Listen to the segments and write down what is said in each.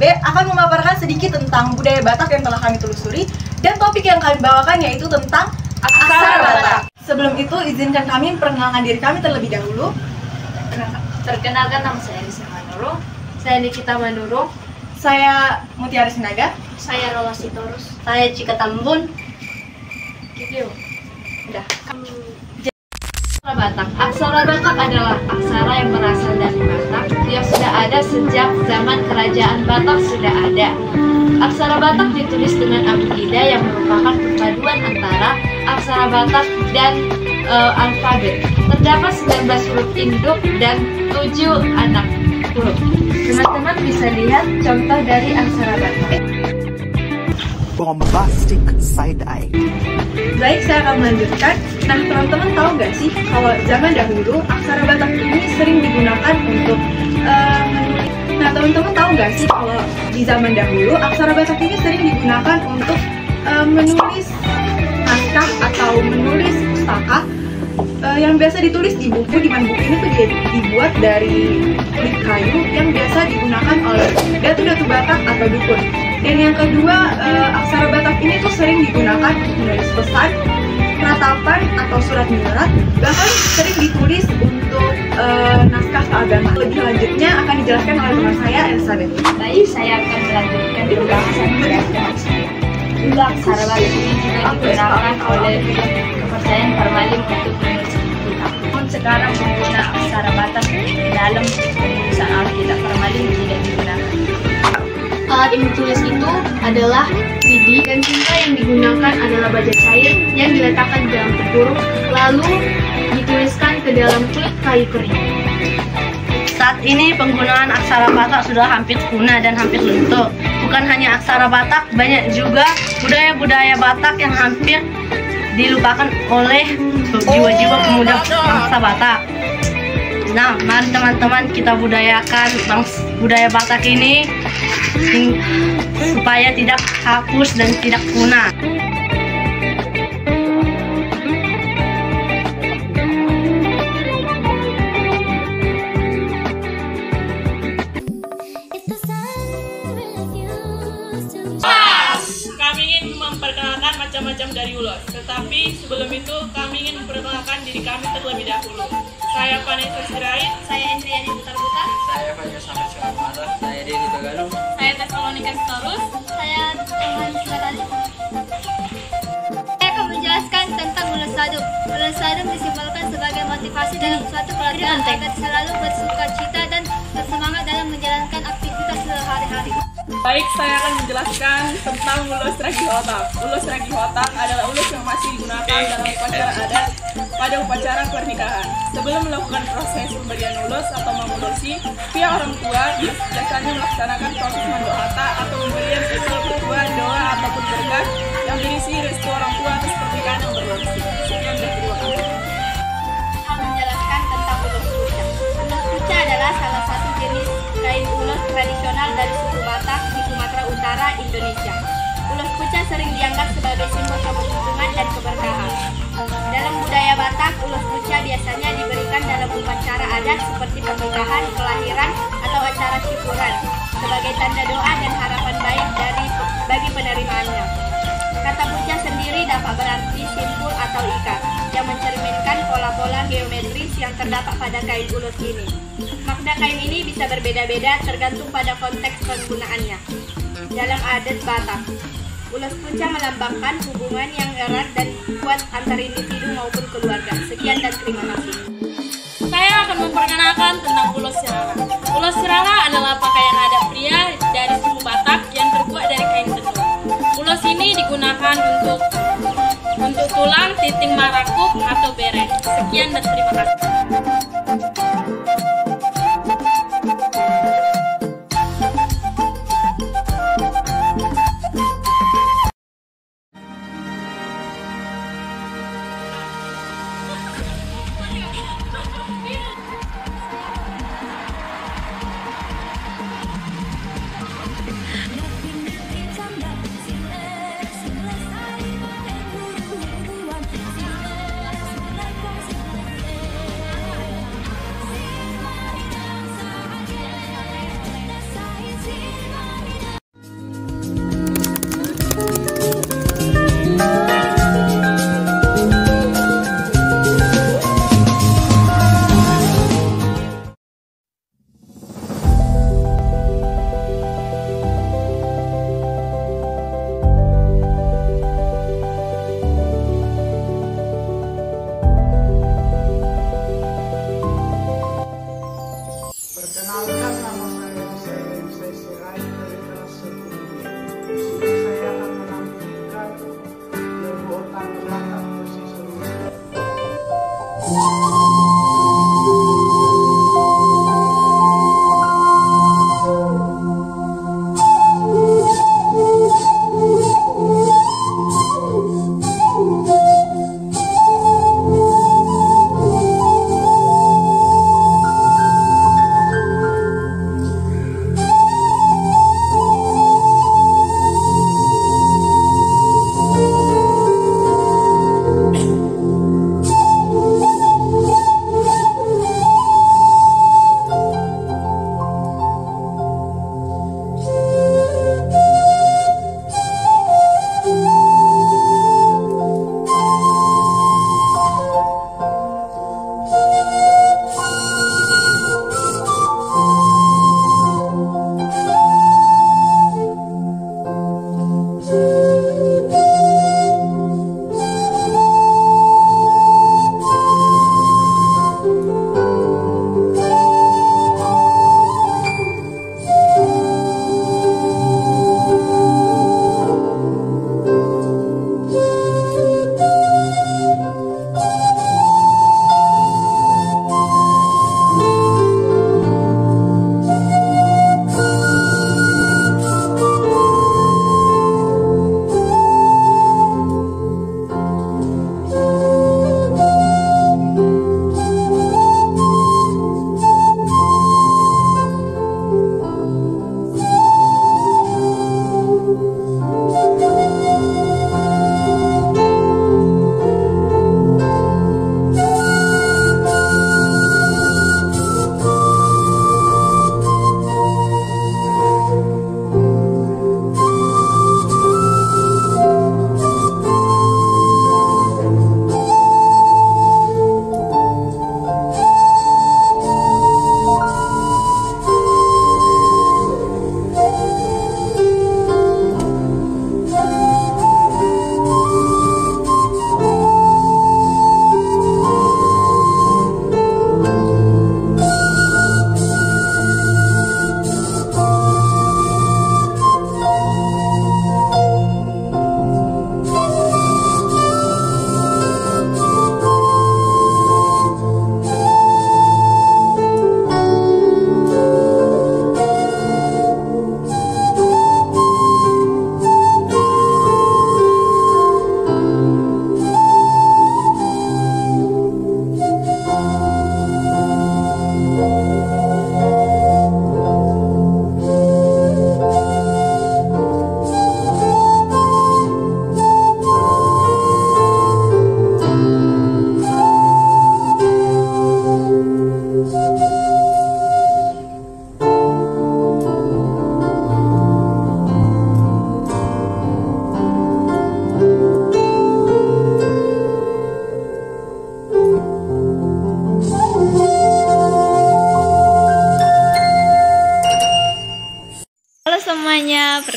B akan memaparkan sedikit tentang budaya Batak yang telah kami telusuri, dan topik yang kami bawakan yaitu tentang aksara Batak. Sebelum itu, izinkan kami memperkenalkan diri kami terlebih dahulu. Perkenalkan, nama saya Lisa Manurung. Saya Nikita Manurung. Saya Mutiara Sinaga. Saya Rola Sitorus. Saya Cika Tambun. Gitu. Udah. Aksara Batak. Aksara Batak adalah aksara yang berasal dari Batak yang sudah ada sejak zaman kerajaan Batak sudah ada. Aksara Batak ditulis dengan abjada yang merupakan perpaduan antara aksara Batak dan alfabet. Terdapat 19 huruf induk dan 7 anak huruf. Teman-teman bisa lihat contoh dari aksara Batak. Bombastic side eye. Baik, saya akan melanjutkan. Nah, teman-teman tahu nggak sih kalau zaman dahulu aksara Batak ini sering digunakan untuk menulis. Nah, teman-teman tahu nggak sih kalau di zaman dahulu aksara Batak ini sering digunakan untuk menulis naskah atau menulis pustaka yang biasa ditulis di buku, di mana buku ini tuh dibuat dari kulit kayu yang biasa digunakan oleh datu-datu Batak atau dukun. Dan yang kedua, aksara Batak ini tuh sering digunakan untuk menulis pesan, ratapan atau surat menyurat, bahkan sering ditulis untuk naskah keagamaan. Lebih lanjutnya akan dijelaskan oleh teman saya, Elizabeth. Baik, saya akan melanjutkan pembahasan dari teman saya. Aksara Batak ini juga digunakan oleh kepercayaan formalin untuk menulis buku. Namun sekarang pengguna aksara Batak dalam penulisan Alkitab formalin tidak digunakan. Alat yang ditulis itu adalah lidi, dan tinta yang digunakan adalah baja cair yang diletakkan di dalam tepung lalu dituliskan ke dalam kulit kayu kering. Saat ini penggunaan aksara Batak sudah hampir punah dan hampir luntur. Bukan hanya aksara Batak, banyak juga budaya-budaya Batak yang hampir dilupakan oleh jiwa-jiwa pemuda bangsa Batak. Nah, mari teman-teman kita budayakan budaya Batak ini supaya tidak hapus dan tidak punah. Kami ingin memperkenalkan macam-macam dari ulos, tetapi sebelum itu kami ingin memperkenalkan diri kami terlebih dahulu. Saya Vanessa Sirait. Saya Endriani Butar-Butar. Saya Fadil Samad Syarmata. Saya Denny Tagalong. Saya Tesalonika Storus. Saya Tuhan Siratali. Saya akan menjelaskan tentang ulos sadum. Ulos sadum disimbolkan sebagai motivasi dalam suatu keluarga agar selalu bersuka cita dan bersemangat dalam menjalankan aktivitas sehari-hari. Baik, saya akan menjelaskan tentang ulos ragi hotak. Ulos ragi hotak adalah ulos yang masih digunakan dalam upacara adat pada upacara pernikahan. Sebelum melakukan proses pemberian ulos atau mengulosi, pihak orang tua biasanya melaksanakan proses mandohata atau pemberian usul kedua, doa ataupun berkah yang berisi restu orang tua atas pernikahan yang berlangsung. Sekian dan terima kasih. Akan menjelaskan tentang ulos kuca. Ulos kuca adalah salah satu jenis kain ulos tradisional dari suku Batak di Sumatera Utara, Indonesia. Ulos kuca sering dianggap sebagai simbol keberuntungan dan keberkahan. Dalam budaya Batak, ulos kuca biasanya diberikan dalam upacara adat seperti pernikahan, kelahiran, atau acara syukuran sebagai tanda doa dan harapan baik bagi penerimaannya. Kata kuca sendiri dapat berarti simpul atau ikat yang mencerminkan pola-pola geometris yang terdapat pada kain ulos ini. Makna kain ini bisa berbeda-beda tergantung pada konteks penggunaannya. Dalam adat Batak, ulos kuca melambangkan hubungan yang erat dan kuat antara individu maupun keluarga. Sekian dan terima kasih. Saya akan memperkenalkan tentang ulos sirala. Ulos sirala adalah pakaian adat pria dari suku Batak yang terbuat dari kain tenun. Ulos ini digunakan untuk tulang, titing marakuk, atau beret. Sekian dan terima kasih.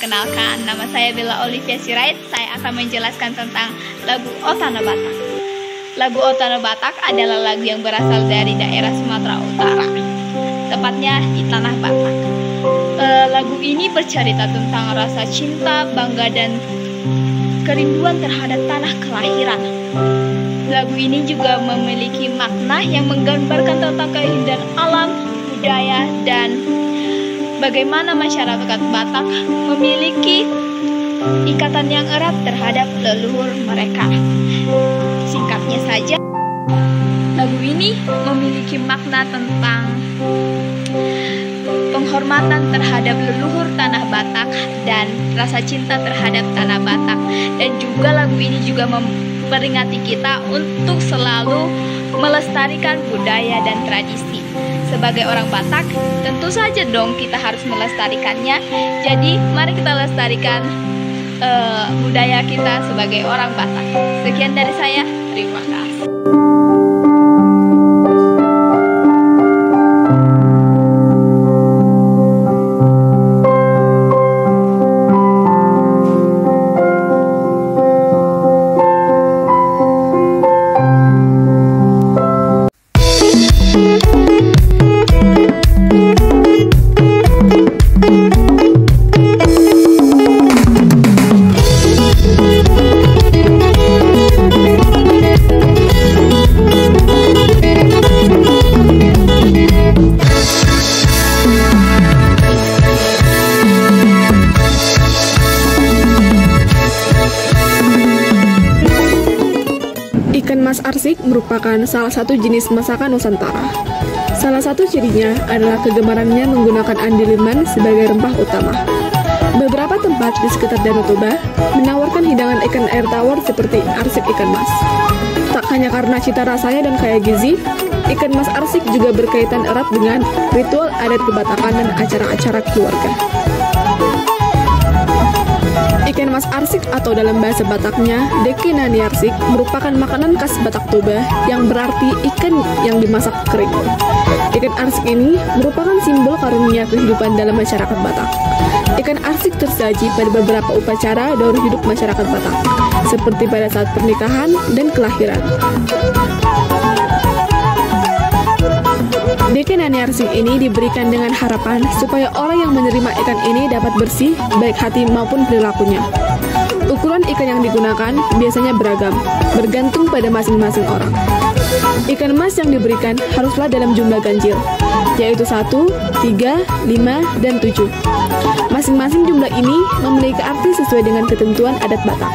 Perkenalkan, nama saya Bella Olivia Sirait. Saya akan menjelaskan tentang lagu O Tanah Batak. Lagu O Tanah Batak adalah lagu yang berasal dari daerah Sumatera Utara, tepatnya di Tanah Batak. Lagu ini bercerita tentang rasa cinta, bangga, dan kerinduan terhadap tanah kelahiran. Lagu ini juga memiliki makna yang menggambarkan tentang keindahan alam, budaya, dan bagaimana masyarakat Batak memiliki ikatan yang erat terhadap leluhur mereka. Singkatnya saja, lagu ini memiliki makna tentang penghormatan terhadap leluhur tanah Batak dan rasa cinta terhadap tanah Batak. Dan juga lagu ini juga memperingati kita untuk selalu melestarikan budaya dan tradisi. Sebagai orang Batak, tentu saja dong kita harus melestarikannya. Jadi mari kita lestarikan budaya kita sebagai orang Batak. Sekian dari saya, terima kasih. Ikan mas arsik merupakan salah satu jenis masakan Nusantara. Salah satu cirinya adalah kegemarannya menggunakan andaliman sebagai rempah utama. Beberapa tempat di sekitar Danau Toba menawarkan hidangan ikan air tawar seperti arsik ikan mas. Tak hanya karena cita rasanya dan kaya gizi, ikan mas arsik juga berkaitan erat dengan ritual adat kebatakan dan acara-acara keluarga. Ikan mas arsik atau dalam bahasa Bataknya Deke Nani Arsik merupakan makanan khas Batak Toba yang berarti ikan yang dimasak kering. Ikan arsik ini merupakan simbol karunia kehidupan dalam masyarakat Batak. Ikan arsik tersaji pada beberapa upacara daur hidup masyarakat Batak, seperti pada saat pernikahan dan kelahiran. Deke Nani Arsik ini diberikan dengan harapan supaya orang yang menerima ikan ini dapat bersih, baik hati maupun perilakunya. Ukuran ikan yang digunakan biasanya beragam, bergantung pada masing-masing orang. Ikan mas yang diberikan haruslah dalam jumlah ganjil, yaitu 1, 3, 5, dan 7. Masing-masing jumlah ini memiliki arti sesuai dengan ketentuan adat Batak.